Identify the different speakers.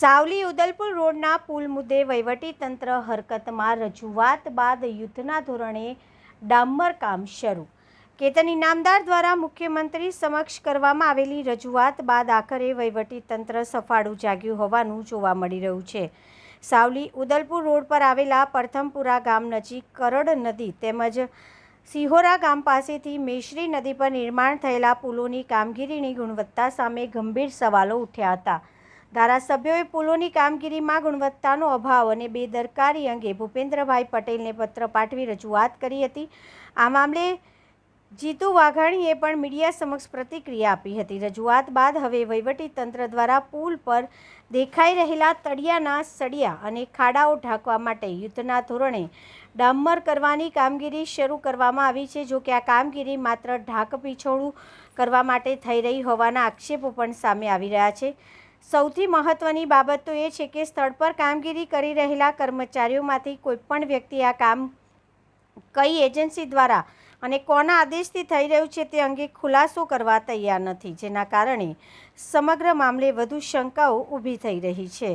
Speaker 1: સાવલી ઉદલપુર રોડના પુલ મુદ્દે વહીવટીતંત્ર હરકતમાં, રજૂઆત બાદ યુદ્ધના ધોરણે ડામર કામ શરૂ। કેતન ઇનામદાર દ્વારા મુખ્યમંત્રી સમક્ષ કરવામાં આવેલી રજૂઆત બાદ આખરે વહીવટીતંત્ર સફાળું જાગ્યું હોવાનું જોવા મળી રહ્યું છે। સાવલી ઉદલપુર રોડ પર આવેલા પ્રથમપુરા ગામ નજીક કરડ નદી તેમજ સિહોરા ગામ પાસેથી મેશ્રી નદી પર નિર્માણ થયેલા પુલોની કામગીરીની ગુણવત્તા સામે ગંભીર સવાલો ઉઠ્યા હતા। ધારાસભ્યોએ પુલોની કામગીરીમાં ગુણવત્તાનો અભાવ અને બેદરકારી અંગે ભૂપેન્દ્રભાઈ પટેલને પત્ર પાઠવી રજૂઆત કરી હતી। આ મામલે જીતુ વાઘાણીએ પણ મીડિયા સમક્ષ પ્રતિક્રિયા આપી હતી। રજૂઆત બાદ હવે વહીવટીતંત્ર દ્વારા પુલ પર દેખાઈ રહેલા તળિયાના સળિયા અને ખાડાઓ ઢાંકવા માટે યુદ્ધના ધોરણે ડામર કરવાની કામગીરી શરૂ કરવામાં આવી છે। જો કે આ કામગીરી માત્ર ઢાંકપીછોડું કરવા માટે થઈ રહી હોવાના આક્ષેપો પણ સામે આવી રહ્યા છે। સૌથી મહત્વની બાબત તો એ છે કે સ્થળ પર કામગીરી કરી રહેલા કર્મચારીઓમાંથી કોઈપણ વ્યક્તિ આ કામ કઈ એજન્સી દ્વારા અને કોના આદેશથી થઈ રહ્યું છે તે અંગે ખુલાસો કરવા તૈયાર નથી, જેના કારણે સમગ્ર મામલે વધુ શંકાઓ ઊભી થઈ રહી છે।